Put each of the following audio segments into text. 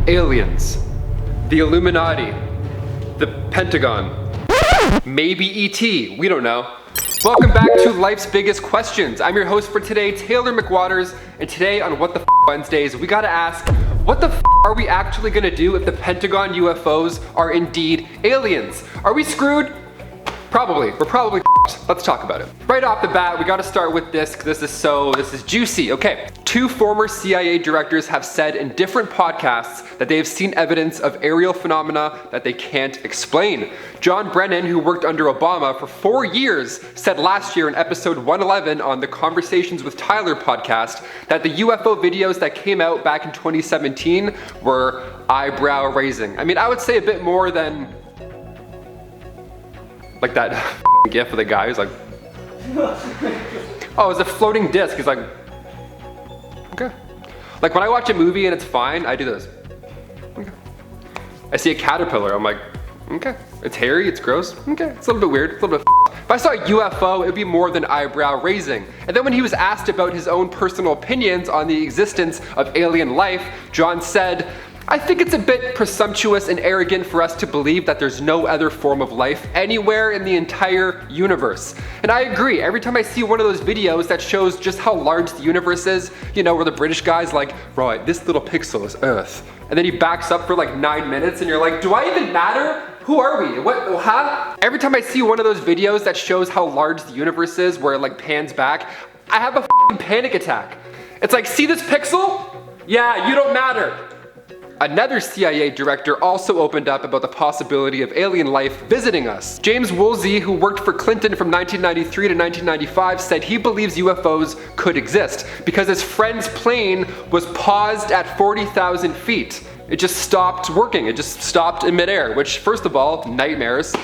Aliens, the Illuminati, the Pentagon, maybe ET, we don't know. Welcome back to Life's Biggest Questions. I'm your host for today, Taylor McWaters, and today on What the Wednesdays, we gotta ask, what the are we actually gonna do if the Pentagon UFOs are indeed aliens? Are we screwed? Probably. We're probably Let's talk about it. Right off the bat, we gotta start with this, because this is juicy. Okay, two former CIA directors have said in different podcasts that they have seen evidence of aerial phenomena that they can't explain. John Brennan, who worked under Obama for 4 years, said last year in episode 111 on the Conversations with Tyler podcast that the UFO videos that came out back in 2017 were eyebrow raising. I mean, I would say a bit more than like that gif of the guy who's like, oh, it's a floating disc. He's like, okay. Like when I watch a movie and it's fine, I do this. Okay. I see a caterpillar, I'm like, okay. It's hairy, it's gross, okay. It's a little bit weird, it's a little bit If I saw a UFO, it'd be more than eyebrow raising. And then when he was asked about his own personal opinions on the existence of alien life, John said, I think it's a bit presumptuous and arrogant for us to believe that there's no other form of life anywhere in the entire universe. And I agree, every time I see one of those videos that shows just how large the universe is, you know, where the British guy's like, right, this little pixel is Earth. And then he backs up for like 9 minutes and you're like, do I even matter? Who are we? What, huh? Every time I see one of those videos that shows how large the universe is, where it like pans back, I have a f***ing panic attack. It's like, see this pixel? Yeah, you don't matter. Another CIA director also opened up about the possibility of alien life visiting us. James Woolsey, who worked for Clinton from 1993 to 1995, said he believes UFOs could exist because his friend's plane was paused at 40,000 feet. It just stopped working. It just stopped in midair, which, first of all, nightmares.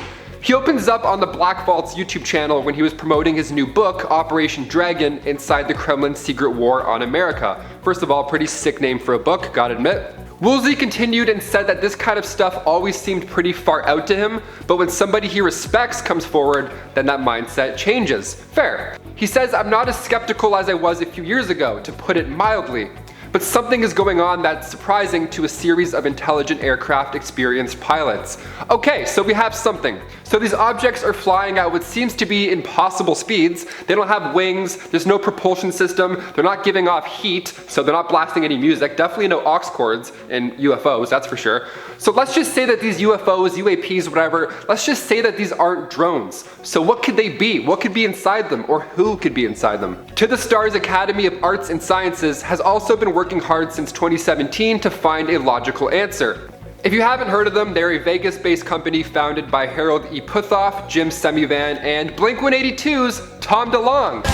He opens up on the Black Vault's YouTube channel when he was promoting his new book, Operation Dragon, Inside the Kremlin's Secret War on America. First of all, pretty sick name for a book, gotta admit. Woolsey continued and said that this kind of stuff always seemed pretty far out to him, but when somebody he respects comes forward, then that mindset changes. Fair. He says, I'm not as skeptical as I was a few years ago, to put it mildly. But something is going on that's surprising to a series of intelligent aircraft experienced pilots. Okay, so we have something. So these objects are flying at what seems to be impossible speeds. They don't have wings, there's no propulsion system, they're not giving off heat, so they're not blasting any music, definitely no aux cords in UFOs, that's for sure. So let's just say that these UFOs, UAPs, whatever, let's just say that these aren't drones. So what could they be? What could be inside them? Or who could be inside them? To the Stars Academy of Arts and Sciences has also been working hard since 2017 to find a logical answer. If you haven't heard of them, they're a Vegas-based company founded by Harold E. Puthoff, Jim Semivan, and Blink-182's Tom DeLonge.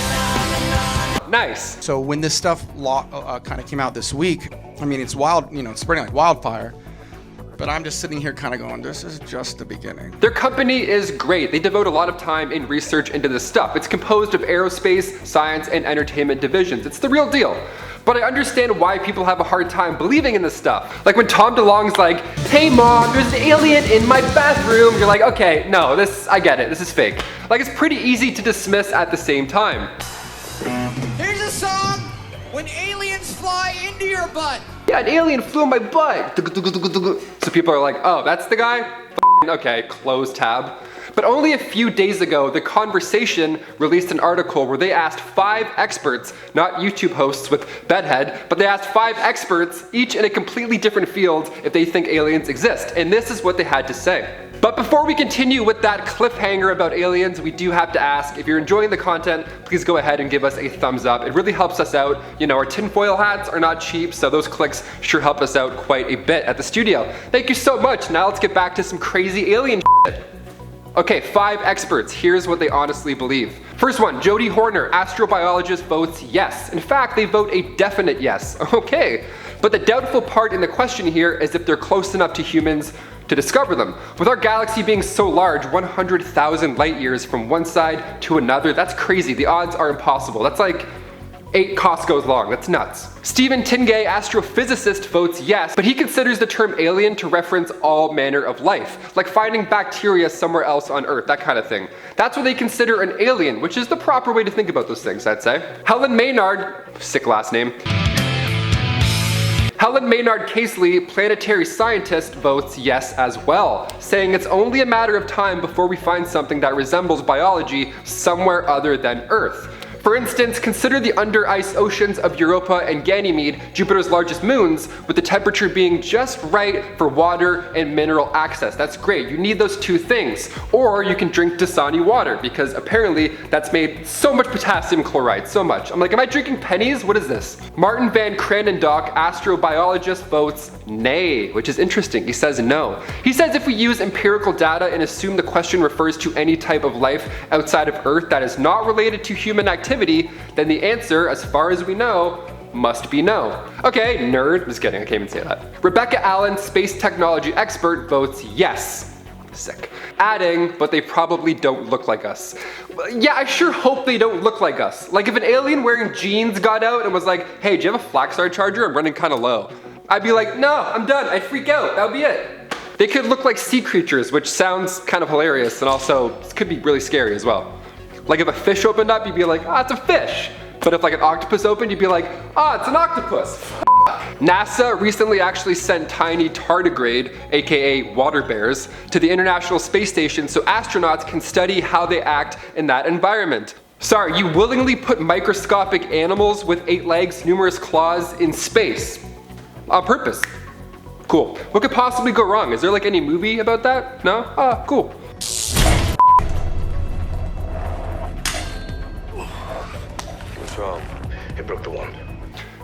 Nice. So when this stuff kind of came out this week, I mean, it's wild, you know, it's spreading like wildfire. But I'm just sitting here kind of going, this is just the beginning. Their company is great. They devote a lot of time in research into this stuff. It's composed of aerospace, science, and entertainment divisions. It's the real deal. But I understand why people have a hard time believing in this stuff. Like when Tom DeLonge's like, hey mom, there's an alien in my bathroom. You're like, okay, no, I get it, this is fake. Like it's pretty easy to dismiss at the same time. Here's a song, When Aliens Fly Into Your Butt. Yeah, an alien flew in my butt. So people are like, oh, that's the guy? Okay, close tab. But only a few days ago, The Conversation released an article where they asked 5 experts, not YouTube hosts with bedhead, but they asked 5 experts, each in a completely different field, if they think aliens exist. And this is what they had to say. But before we continue with that cliffhanger about aliens, we do have to ask, if you're enjoying the content, please go ahead and give us a thumbs up. It really helps us out. You know, our tinfoil hats are not cheap, so those clicks sure help us out quite a bit at the studio. Thank you so much. Now let's get back to some crazy alien shit. Okay, 5 experts. Here's what they honestly believe. First one, Jody Horner, astrobiologist, votes yes. In fact, they vote a definite yes. Okay, but the doubtful part in the question here is if they're close enough to humans to discover them. With our galaxy being so large, 100,000 light years from one side to another, that's crazy. The odds are impossible. That's like 8 Costco's long. That's nuts. Stephen Tingay, astrophysicist, votes yes, but he considers the term alien to reference all manner of life, like finding bacteria somewhere else on Earth, that kind of thing. That's what they consider an alien, which is the proper way to think about those things, I'd say. Helen Maynard, sick last name. Helen Maynard Casely, planetary scientist, votes yes as well, saying it's only a matter of time before we find something that resembles biology somewhere other than Earth. For instance, consider the under-ice oceans of Europa and Ganymede, Jupiter's largest moons, with the temperature being just right for water and mineral access. That's great, you need those two things. Or you can drink Dasani water, because apparently that's made so much potassium chloride, so much. I'm like, am I drinking pennies? What is this? Martin Van Kranendonk, astrobiologist, votes nay, which is interesting. He says no. He says if we use empirical data and assume the question refers to any type of life outside of Earth that is not related to human activity, then the answer, as far as we know, must be no. Okay, nerd. Just kidding, I can't even say that. Rebecca Allen, space technology expert, votes yes. Sick. Adding, but they probably don't look like us. Yeah, I sure hope they don't look like us. Like if an alien wearing jeans got out and was like, hey, do you have a Flaxstar charger? I'm running kind of low. I'd be like, no, I'm done. I'd freak out. That would be it. They could look like sea creatures, which sounds kind of hilarious and also could be really scary as well. Like if a fish opened up, you'd be like, ah, it's a fish. But if like an octopus opened, you'd be like, ah, it's an octopus. NASA recently actually sent tiny tardigrade, aka water bears, to the International Space Station so astronauts can study how they act in that environment. Sorry, you willingly put microscopic animals with 8 legs, numerous claws in space. On purpose. Cool. What could possibly go wrong? Is there like any movie about that? No? Ah, cool. It broke the wand.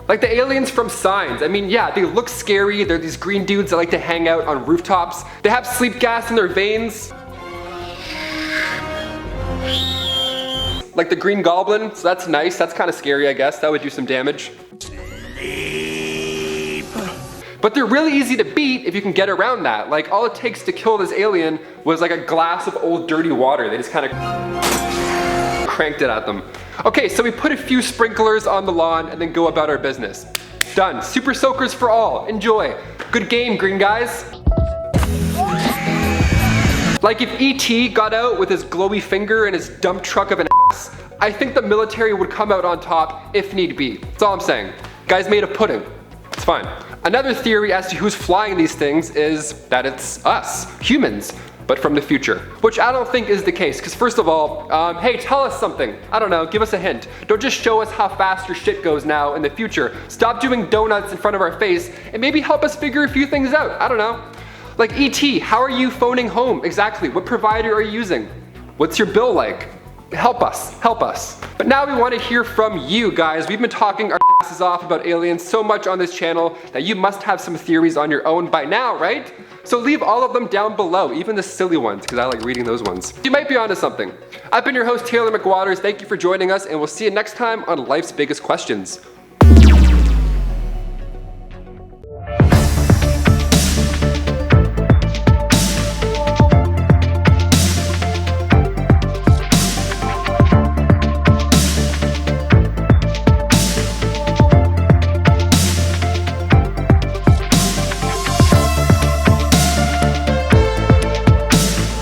Like the aliens from Signs. I mean, yeah, they look scary. They're these green dudes that like to hang out on rooftops. They have sleep gas in their veins. Like the Green Goblin, so that's nice. That's kind of scary, I guess. That would do some damage. But they're really easy to beat if you can get around that. Like all it takes to kill this alien was like a glass of old dirty water. They just kind of cranked it at them. Okay, so we put a few sprinklers on the lawn and then go about our business. Done. Super soakers for all. Enjoy. Good game, green guys. Like if E.T. got out with his glowy finger and his dump truck of an ass, I think the military would come out on top if need be. That's all I'm saying. Guy's made of pudding. It's fine. Another theory as to who's flying these things is that it's us, humans, but from the future. Which I don't think is the case, because first of all, hey, tell us something. I don't know, give us a hint. Don't just show us how fast your shit goes now in the future. Stop doing donuts in front of our face and maybe help us figure a few things out. I don't know. Like E.T., how are you phoning home? Exactly, what provider are you using? What's your bill like? Help us, help us. But now we want to hear from you guys. We've been talking our asses off about aliens so much on this channel that you must have some theories on your own by now, right? So leave all of them down below, even the silly ones, because I like reading those ones. You might be onto something. I've been your host, Taylor McWaters. Thank you for joining us, and we'll see you next time on Life's Biggest Questions.